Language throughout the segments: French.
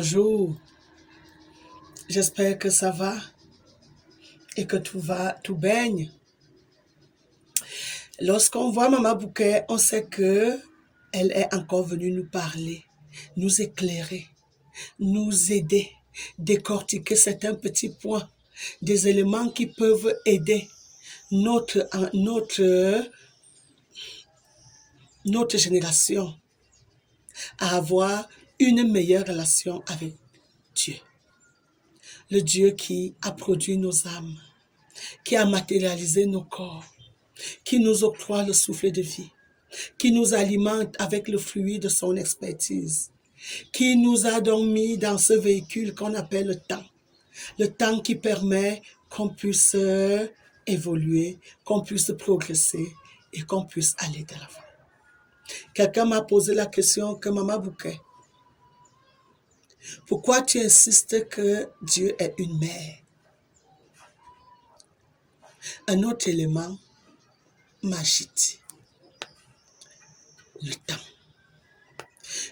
Bonjour, j'espère que ça va et que tout baigne. Lorsqu'on voit Maman Bouquet, on sait que elle est encore venue nous parler, nous éclairer, nous aider, décortiquer certains petits points, des éléments qui peuvent aider notre génération à avoir une meilleure relation avec Dieu. Le Dieu qui a produit nos âmes, qui a matérialisé nos corps, qui nous octroie le souffle de vie, qui nous alimente avec le fruit de son expertise, qui nous a donc mis dans ce véhicule qu'on appelle le temps qui permet qu'on puisse évoluer, qu'on puisse progresser et qu'on puisse aller de l'avant. Quelqu'un m'a posé la question que Maman Bouquet, pourquoi tu insistes que Dieu est une mère? Un autre élément m'agite, le temps.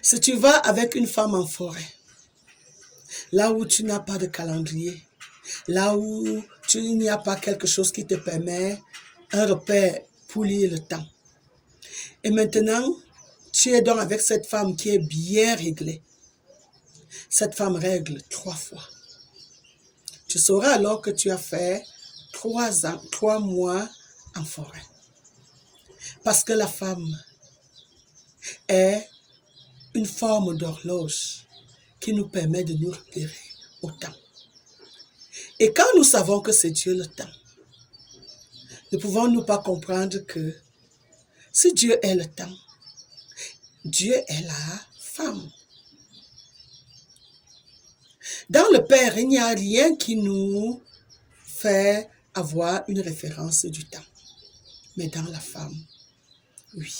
Si tu vas avec une femme en forêt, là où tu n'as pas de calendrier, là où il n'y a pas quelque chose qui te permet un repère pour lire le temps. Et maintenant, tu es donc avec cette femme qui est bien réglée. Cette femme règle 3 fois. Tu sauras alors que tu as fait 3 mois en forêt. Parce que la femme est une forme d'horloge qui nous permet de nous repérer au temps. Et quand nous savons que c'est Dieu le temps, ne pouvons-nous pas comprendre que si Dieu est le temps, Dieu est la femme. Dans le Père, il n'y a rien qui nous fait avoir une référence du temps. Mais dans la femme, oui,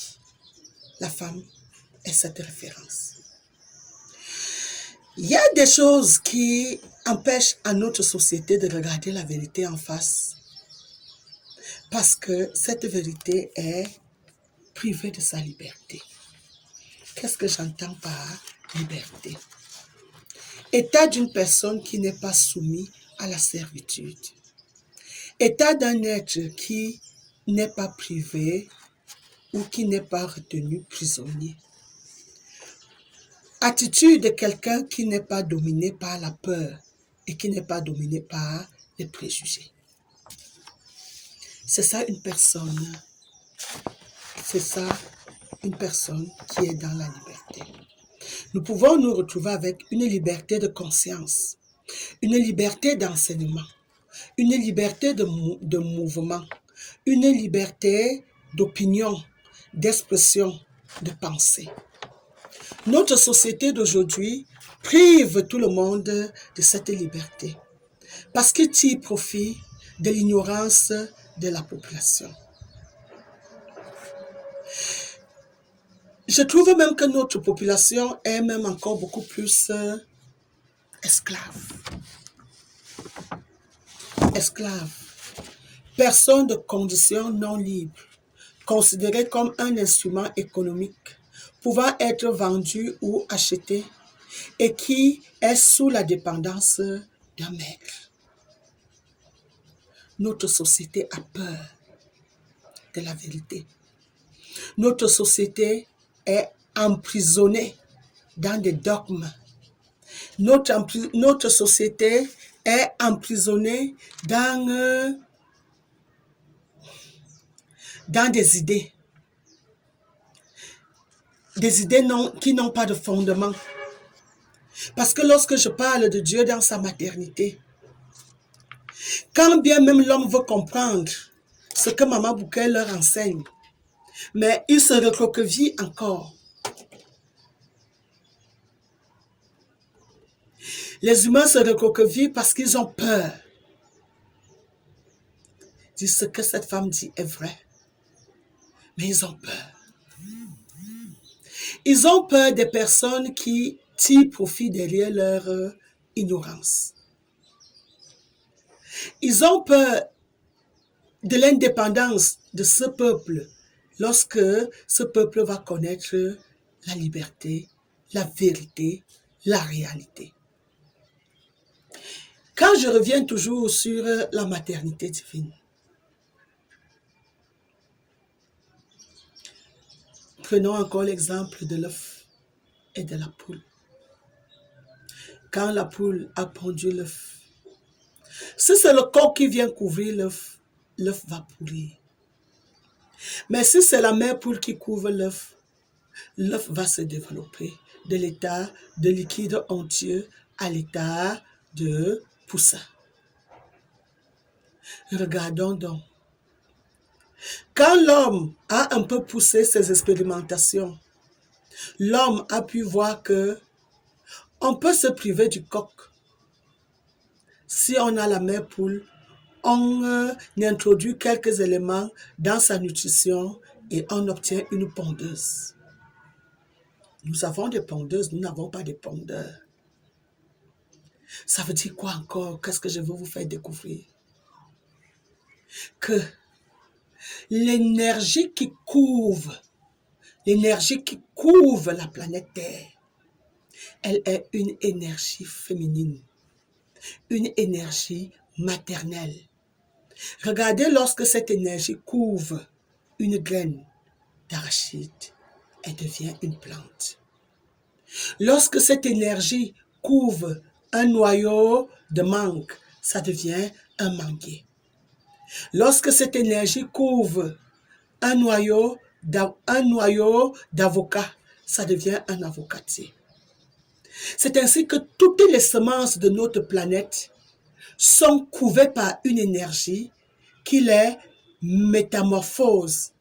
la femme est cette référence. Il y a des choses qui empêchent à notre société de regarder la vérité en face. Parce que cette vérité est privée de sa liberté. Qu'est-ce que j'entends par liberté? État d'une personne qui n'est pas soumise à la servitude. État d'un être qui n'est pas privé ou qui n'est pas retenu prisonnier. Attitude de quelqu'un qui n'est pas dominé par la peur et qui n'est pas dominé par les préjugés. C'est ça une personne. C'est ça une personne qui est dans la liberté. Nous pouvons nous retrouver avec une liberté de conscience, une liberté d'enseignement, une liberté de mouvement, une liberté d'opinion, d'expression, de pensée. Notre société d'aujourd'hui prive tout le monde de cette liberté parce qu'il tire profit de l'ignorance de la population. Je trouve même que notre population est même encore beaucoup plus esclave. Esclave. Personne de condition non libre, considérée comme un instrument économique, pouvant être vendu ou acheté, et qui est sous la dépendance d'un maître. Notre société a peur de la vérité. Notre société est emprisonnée dans des dogmes. Notre société est emprisonnée dans des idées. Des idées qui n'ont pas de fondement. Parce que lorsque je parle de Dieu dans sa maternité, quand bien même l'homme veut comprendre ce que Maman Bouquet leur enseigne, mais il se recroqueville encore. Les humains se recroquevillent parce qu'ils ont peur. Ce que cette femme dit est vrai, mais ils ont peur. Ils ont peur des personnes qui tirent profit derrière leur ignorance. Ils ont peur de l'indépendance de ce peuple lorsque ce peuple va connaître la liberté, la vérité, la réalité. Quand je reviens toujours sur la maternité divine, prenons encore l'exemple de l'œuf et de la poule. Quand la poule a pondu l'œuf, si c'est le coq qui vient couvrir l'œuf, l'œuf va pourrir. Mais si c'est la mère poule qui couvre l'œuf, l'œuf va se développer de l'état de liquide onctueux à l'état de poussin. Regardons donc. Quand l'homme a un peu poussé ses expérimentations, l'homme a pu voir que on peut se priver du coq. Si on a la mère poule, on introduit quelques éléments dans sa nutrition et on obtient une pondeuse. Nous avons des pondeuses, nous n'avons pas de pondeurs. Ça veut dire quoi encore? Qu'est-ce que je veux vous faire découvrir? Que l'énergie qui couvre la planète Terre, elle est une énergie féminine, une énergie maternelle. Regardez lorsque cette énergie couvre une graine d'arachide, elle devient une plante. Lorsque cette énergie couvre un noyau de mangue, ça devient un manguier. Lorsque cette énergie couvre un noyau d'avocat, ça devient un avocatier. C'est ainsi que toutes les semences de notre planète sont couvertes par une énergie qui les métamorphose,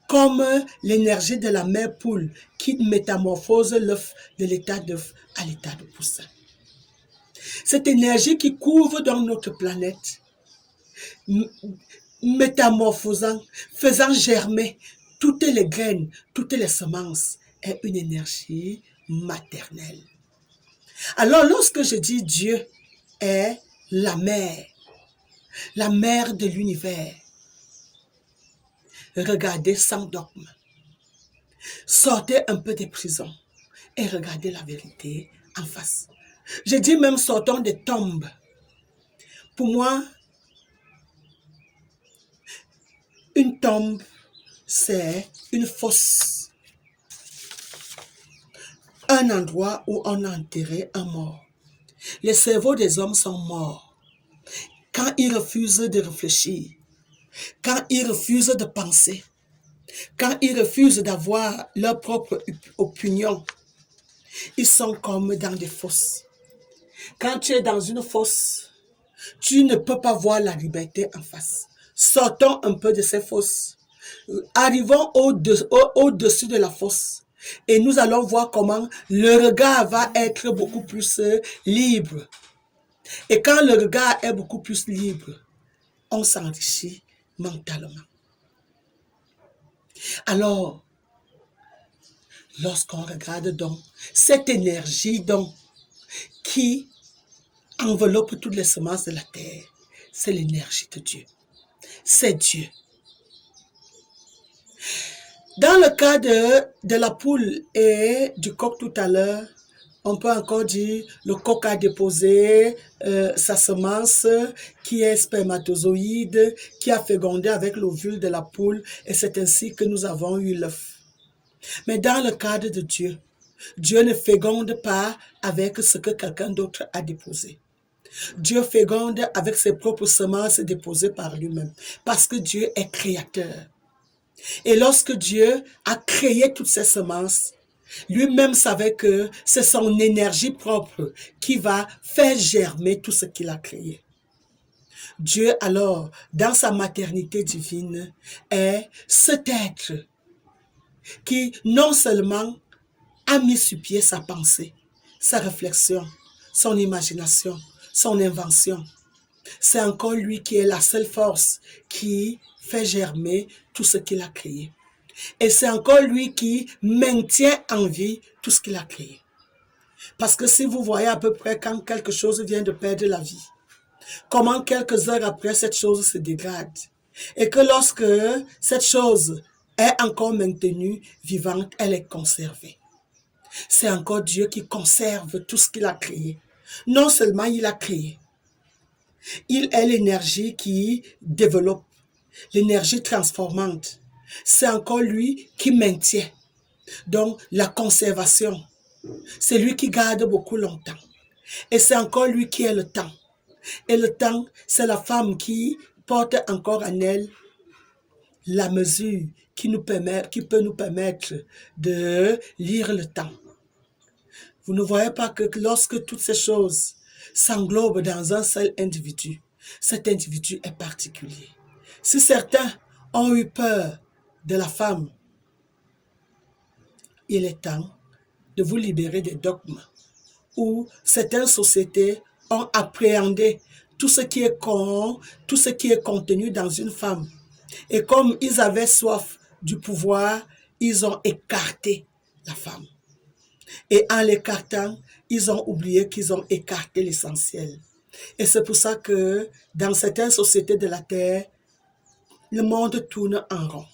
comme l'énergie de la mère poule qui métamorphose l'œuf de l'état d'œuf à l'état de poussin. Cette énergie qui couvre dans notre planète, métamorphosant, faisant germer toutes les graines, toutes les semences, est une énergie maternelle. Alors, lorsque je dis Dieu est la mère de l'univers, regardez sans dogme. Sortez un peu des prisons et regardez la vérité en face. Je dis même sortons des tombes. Pour moi, une tombe, c'est une fosse. Un endroit où on a enterré un mort. Les cerveaux des hommes sont morts. Quand ils refusent de réfléchir, quand ils refusent de penser, quand ils refusent d'avoir leur propre opinion, ils sont comme dans des fosses. Quand tu es dans une fosse, tu ne peux pas voir la liberté en face. Sortons un peu de ces fosses. Arrivons au-dessus de la fosse. Et nous allons voir comment le regard va être beaucoup plus libre. Et quand le regard est beaucoup plus libre, on s'enrichit mentalement. Alors, lorsqu'on regarde donc cette énergie donc qui enveloppe toutes les semences de la terre, c'est l'énergie de Dieu. C'est Dieu. Dans le cas de la poule et du coq tout à l'heure, on peut encore dire le coq a déposé sa semence qui est spermatozoïde, qui a fécondé avec l'ovule de la poule et c'est ainsi que nous avons eu l'œuf. Mais dans le cadre de Dieu, Dieu ne féconde pas avec ce que quelqu'un d'autre a déposé. Dieu féconde avec ses propres semences déposées par lui-même parce que Dieu est créateur. Et lorsque Dieu a créé toutes ces semences, lui-même savait que c'est son énergie propre qui va faire germer tout ce qu'il a créé. Dieu alors, dans sa maternité divine, est cet être qui non seulement a mis sur pied sa pensée, sa réflexion, son imagination, son invention. C'est encore lui qui est la seule force qui fait germer tout ce qu'il a créé. Et c'est encore lui qui maintient en vie tout ce qu'il a créé. Parce que si vous voyez à peu près quand quelque chose vient de perdre la vie, comment quelques heures après cette chose se dégrade. Et que lorsque cette chose est encore maintenue vivante, elle est conservée. C'est encore Dieu qui conserve tout ce qu'il a créé. Non seulement il a créé, Il est l'énergie qui développe, l'énergie transformante. C'est encore lui qui maintient. Donc, la conservation, c'est lui qui garde beaucoup longtemps. Et c'est encore lui qui est le temps. Et le temps, c'est la femme qui porte encore en elle la mesure qui peut nous permettre de lire le temps. Vous ne voyez pas que lorsque toutes ces choses s'englobent dans un seul individu, cet individu est particulier. Si certains ont eu peur de la femme, il est temps de vous libérer des dogmes où certaines sociétés ont appréhendé tout ce qui est contenu dans une femme. Et comme ils avaient soif du pouvoir, ils ont écarté la femme. Et en l'écartant, ils ont oublié qu'ils ont écarté l'essentiel. Et c'est pour ça que dans certaines sociétés de la Terre, le monde tourne en rond.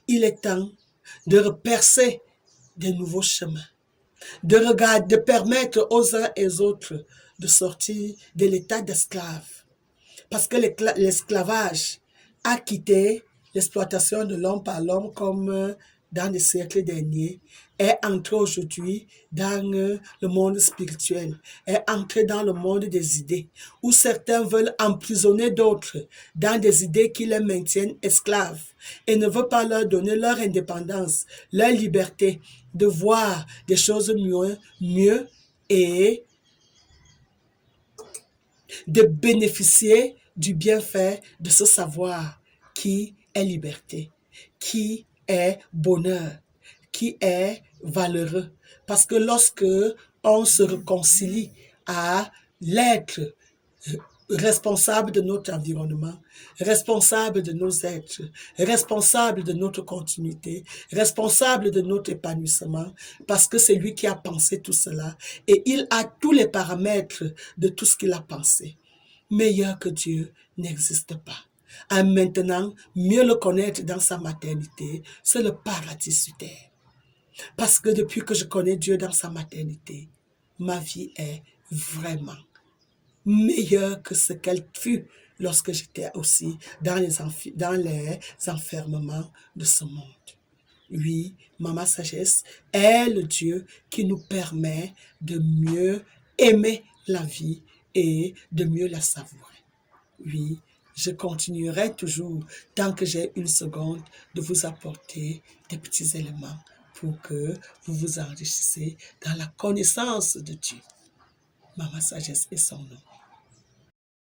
Il est temps de repercer des nouveaux chemins, de permettre aux uns et aux autres de sortir de l'état d'esclave. Parce que l'esclavage a quitté l'exploitation de l'homme par l'homme comme dans les siècles derniers, est entré aujourd'hui dans le monde spirituel, est entré dans le monde des idées, où certains veulent emprisonner d'autres dans des idées qui les maintiennent esclaves et ne veulent pas leur donner leur indépendance, leur liberté de voir des choses mieux et de bénéficier du bienfait de ce savoir qui est liberté, qui est bonheur, qui est valeureux. Parce que lorsque on se réconcilie à l'être responsable de notre environnement, responsable de nos êtres, responsable de notre continuité, responsable de notre épanouissement, parce que c'est lui qui a pensé tout cela et il a tous les paramètres de tout ce qu'il a pensé. Meilleur que Dieu n'existe pas. À maintenant, mieux le connaître dans sa maternité, c'est le paradis sur terre. Parce que depuis que je connais Dieu dans sa maternité, ma vie est vraiment meilleure que ce qu'elle fut lorsque j'étais aussi dans les enfermements de ce monde. Oui, Maman Sagesse est le Dieu qui nous permet de mieux aimer la vie et de mieux la savourer. Oui, je continuerai toujours, tant que j'ai une seconde, de vous apporter des petits éléments pour que vous vous enrichissiez dans la connaissance de Dieu. Maman Sagesse est son nom.